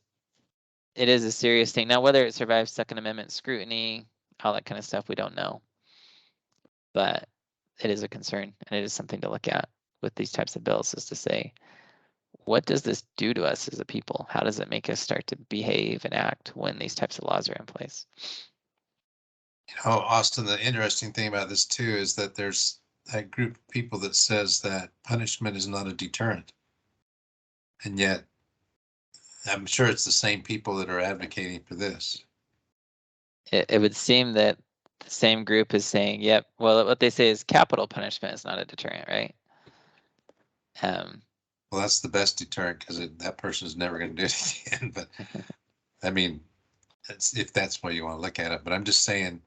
a serious thing. Now, whether it survives Second Amendment scrutiny, all that kind of stuff, we don't know. But it is a concern, and it is something to look at with these types of bills, is to say, what does this do to us as a people? How does it make us start to behave and act when these types of laws are in place? Austin, the interesting thing about this too is that there's that group of people that says that punishment is not a deterrent. And yet, I'm sure it's the same people that are advocating for this. it would seem that the same group is saying, yep, well, what they say is capital punishment is not a deterrent, right? Well, that's the best deterrent because that person is never going to do it again. But I mean, if that's why you want to look at it. But I'm just saying,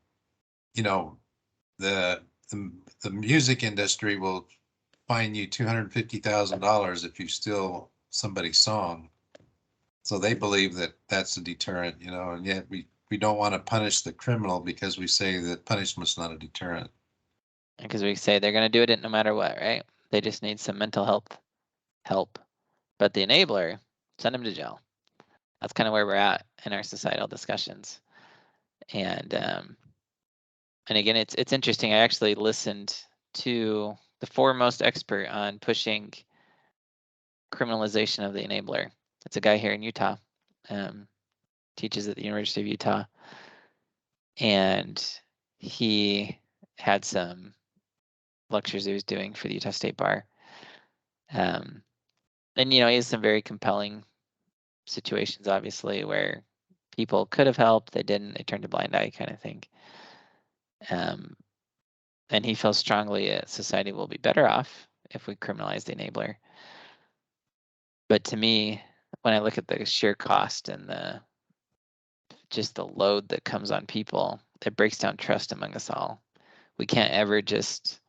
you know, the music industry will fine you $250,000 if you steal somebody's song. So they believe that that's a deterrent, you know, and yet we don't want to punish the criminal because we say that punishment's not a deterrent. Because we say they're going to do it no matter what, right? They just need some mental health help. But the enabler, send them to jail. That's kind of where we're at in our societal discussions. And again, it's interesting. I actually listened to the foremost expert on pushing criminalization of the enabler. It's a guy here in Utah, teaches at the University of Utah, and he had some lectures he was doing for the Utah State Bar. And you know, he has some very compelling situations, obviously, where people could have helped, they didn't, they turned a blind eye, kind of thing. And he feels strongly that society will be better off if we criminalize the enabler. But to me, when I look at the sheer cost and just the load that comes on people, it breaks down trust among us all. We can't ever just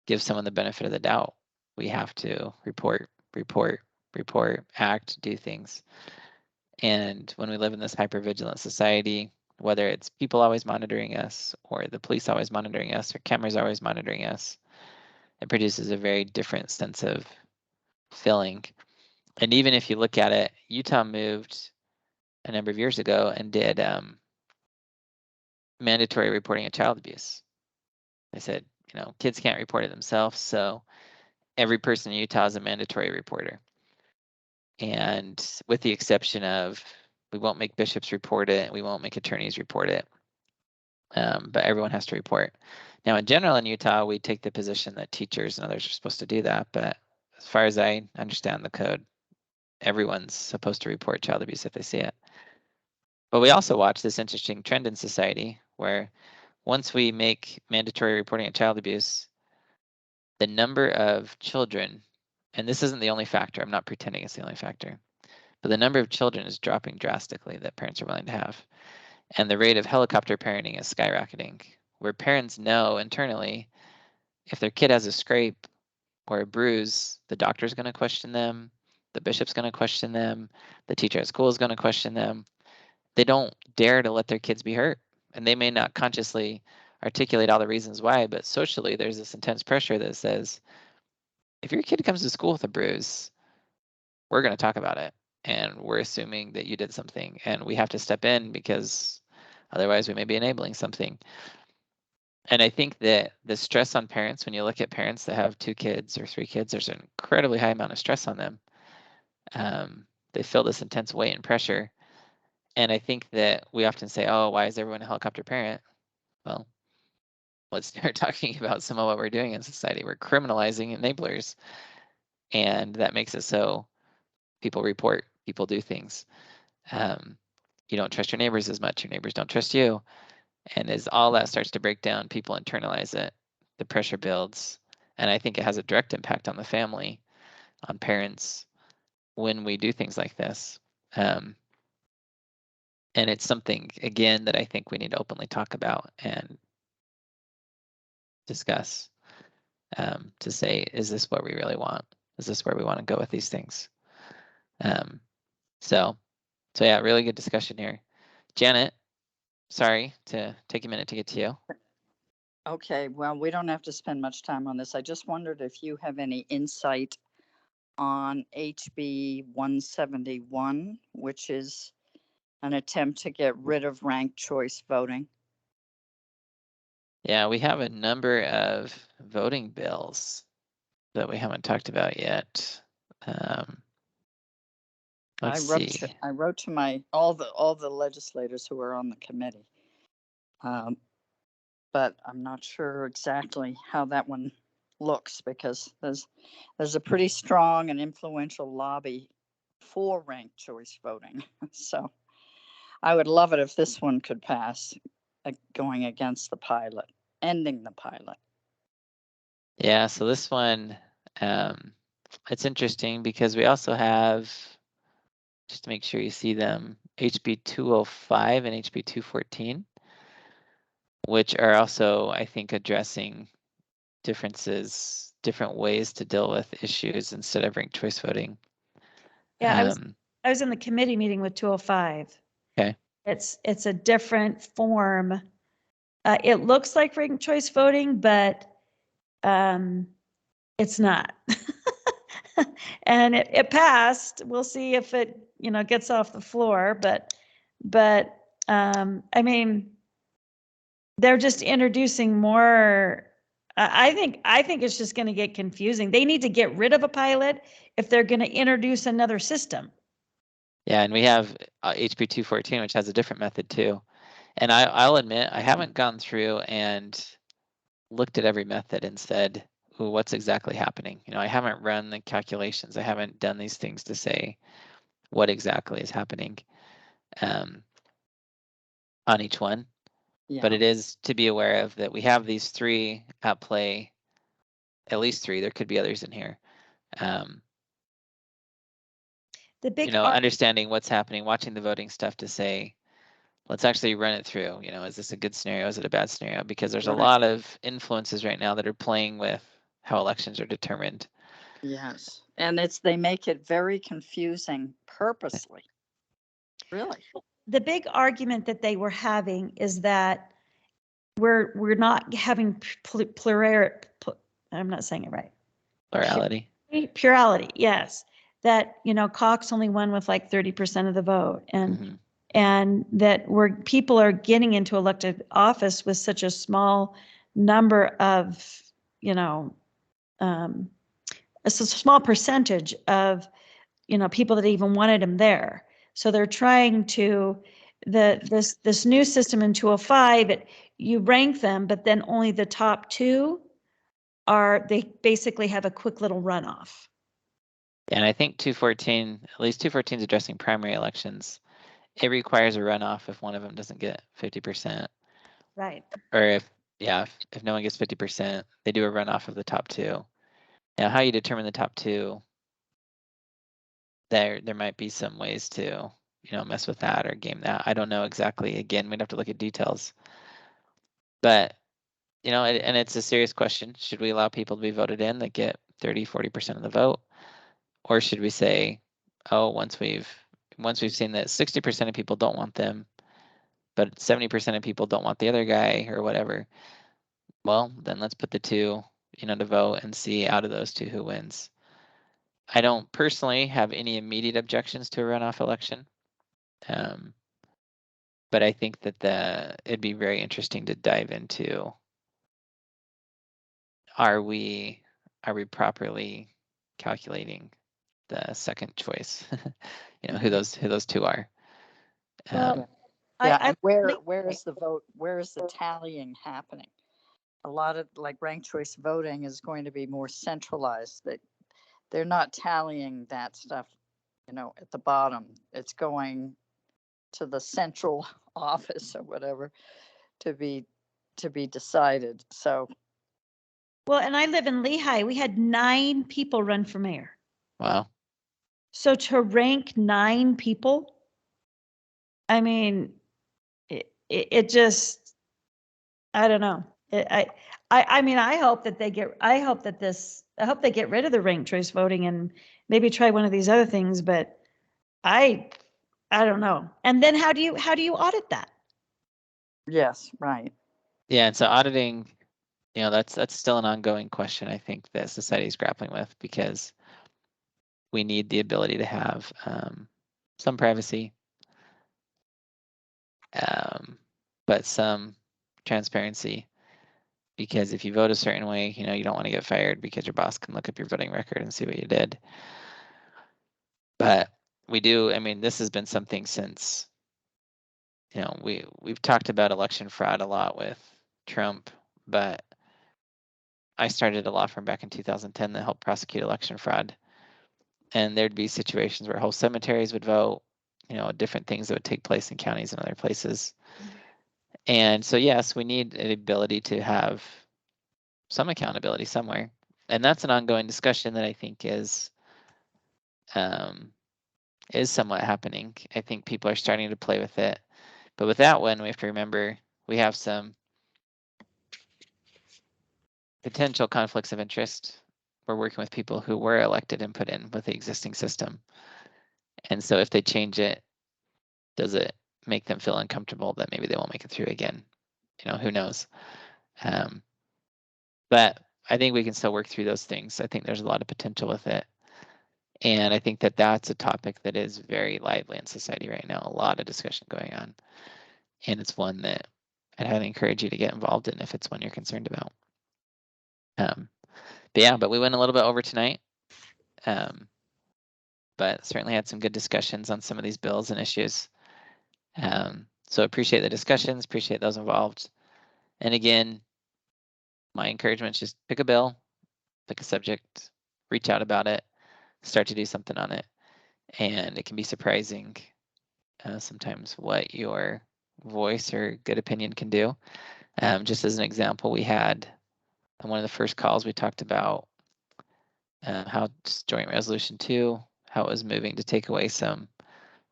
give someone the benefit of the doubt. We have to report, act, do things. And when we live in this hypervigilant society, whether it's people always monitoring us or the police always monitoring us or cameras always monitoring us, it produces a very different sense of feeling. And even if you look at it, Utah moved a number of years ago and did mandatory reporting of child abuse. They said, you know, kids can't report it themselves, so every person in Utah is a mandatory reporter. And with the exception of, we won't make bishops report it, we won't make attorneys report it, but everyone has to report. Now, in general in Utah, we take the position that teachers and others are supposed to do that, but as far as I understand the code, everyone's supposed to report child abuse if they see it. But we also watch this interesting trend in society where once we make mandatory reporting of child abuse, the number of children, and this isn't the only factor, I'm not pretending it's the only factor, but the number of children is dropping drastically that parents are willing to have. And the rate of helicopter parenting is skyrocketing, where parents know internally if their kid has a scrape or a bruise, the doctor's going to question them, the bishop's going to question them, the teacher at school is going to question them. They don't dare to let their kids be hurt. And they may not consciously articulate all the reasons why, but socially there's this intense pressure that says, if your kid comes to school with a bruise, we're going to talk about it. And we're assuming that you did something and we have to step in because otherwise we may be enabling something. And I think that the stress on parents, when you look at parents that have 2 kids or 3 kids, there's an incredibly high amount of stress on them. They feel this intense weight and pressure. And I think that we often say, oh, why is everyone a helicopter parent? Well, let's start talking about some of what we're doing in society. We're criminalizing enablers. And that makes it so people report, people do things. You don't trust your neighbors as much. Your neighbors don't trust you. And as all that starts to break down, people internalize it. The pressure builds. And I think it has a direct impact on the family, on parents, when we do things like this. And it's something, again, that I think we need to openly talk about and discuss, to say, is this what we really want? Is this where we want to go with these things? So yeah, really good discussion here. Janet, sorry to take a minute to get to you. Okay, well, we don't have to spend much time on this. I just wondered if you have any insight on HB 171, which is an attempt to get rid of ranked choice voting. Yeah, we have a number of voting bills that we haven't talked about yet. Let's see. I wrote to my all the legislators who are on the committee, but I'm not sure exactly how that one looks because there's a pretty strong and influential lobby for ranked choice voting. So I would love it if this one could pass. going against the pilot, ending the pilot. Yeah, so this one, it's interesting because we also have, just to make sure you see them, HB 205 and HB 214, which are also, I think, addressing differences, different ways to deal with issues instead of ranked choice voting. Yeah, I was in the committee meeting with 205. Okay. It's a different form. It looks like ranked choice voting, but it's not. And it passed. We'll see if it, gets off the floor, but I mean, they're just introducing more. I think it's just going to get confusing. They need to get rid of a pilot if they're going to introduce another system. Yeah, and we have HB 214, which has a different method too. And I'll admit, I haven't gone through and looked at every method and said, ooh, what's exactly happening? I haven't run the calculations. I haven't done these things to say what exactly is happening on each one. Yeah. But it is to be aware of that we have these three at play, at least three. There could be others in here. The big Understanding what's happening, watching the voting stuff to say, let's actually run it through. Is this a good scenario? Is it a bad scenario? Because there's a lot of influences right now that are playing with how elections are determined. Yes, and they make it very confusing purposely. Really? The big argument that they were having is that we're not having I'm not saying it right. Plurality. Plurality, yes. That, Cox only won with like 30% of the vote, and and that people are getting into elected office with such a small number of, a small percentage of, people that even wanted them there. So they're trying to, this new system in 205, you rank them, but then only the top two they basically have a quick little runoff. And I think 214, at least 214 is addressing primary elections. It requires a runoff if one of them doesn't get 50%. Right. Or if no one gets 50%, they do a runoff of the top two. Now, how you determine the top two, there might be some ways to, mess with that or game that. I don't know exactly. Again, we'd have to look at details. But, and it's a serious question. Should we allow people to be voted in that get 30, 40% of the vote? Or should we say, oh, once we've seen that 60% of people don't want them, but 70% of people don't want the other guy or whatever, well, then let's put the two, to vote and see out of those two who wins. I don't personally have any immediate objections to a runoff election. But I think that it'd be very interesting to dive into, are we properly calculating the second choice? Who those two are. Well, yeah, and where is the vote? Where is the tallying happening? A lot of like ranked choice voting is going to be more centralized. That they're not tallying that stuff, at the bottom. It's going to the central office or whatever to be decided. So. Well, and I live in Lehigh. We had 9 people run for mayor. Wow. So to rank 9 people, I mean, it just, I don't know. I mean, I hope they get rid of the ranked choice voting and maybe try one of these other things, but I don't know. And then how do you audit that? Yes, right. Yeah, and so auditing, that's still an ongoing question I think that society is grappling with, because we need the ability to have some privacy, but some transparency. Because if you vote a certain way, you don't want to get fired because your boss can look up your voting record and see what you did. But we do, this has been something since, we've talked about election fraud a lot with Trump, but I started a law firm back in 2010 that helped prosecute election fraud. And there'd be situations where whole cemeteries would vote, different things that would take place in counties and other places. And so, yes, we need an ability to have some accountability somewhere. And that's an ongoing discussion that I think is somewhat happening. I think people are starting to play with it. But with that one, we have to remember we have some potential conflicts of interest. We're working with people who were elected and put in with the existing system. And so if they change it, does it make them feel uncomfortable that maybe they won't make it through again? You know, who knows? But I think we can still work through those things. I think there's a lot of potential with it. And I think that that's a topic that is very lively in society right now, a lot of discussion going on. And it's one that I'd highly encourage you to get involved in if it's one you're concerned about. But yeah, but we went a little bit over tonight. But certainly had some good discussions on some of these bills and issues. So appreciate the discussions, appreciate those involved. And again, my encouragement is just pick a bill, pick a subject, reach out about it, start to do something on it. And it can be surprising sometimes what your voice or good opinion can do. Just as an example, we had on one of the first calls, we talked about how Joint Resolution 2, how it was moving to take away some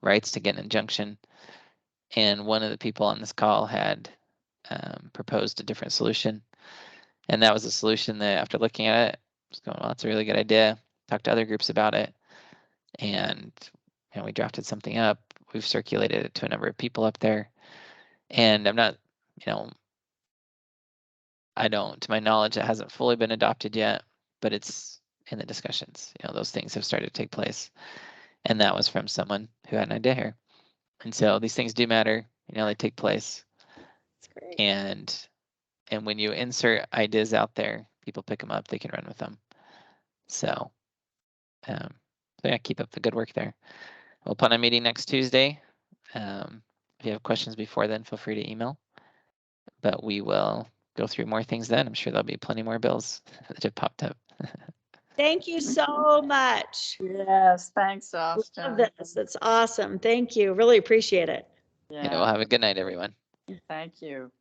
rights to get an injunction. And one of the people on this call had proposed a different solution. And that was a solution that after looking at it, I was going, well, that's a really good idea. Talked to other groups about it. And we drafted something up. We've circulated it to a number of people up there. And I'm not, to my knowledge, it hasn't fully been adopted yet, but it's in the discussions. Those things have started to take place. And that was from someone who had an idea here. And so these things do matter, they take place. That's great. And when you insert ideas out there, people pick them up, they can run with them. So yeah, keep up the good work there. We'll plan a meeting next Tuesday. If you have questions before then, feel free to email. But we will go through more things then. I'm sure there'll be plenty more bills that have popped up. Thank you so much. Yes, thanks, Love Austin. this. That's awesome. Thank you. Really appreciate it. Yeah, well, have a good night, everyone. Thank you.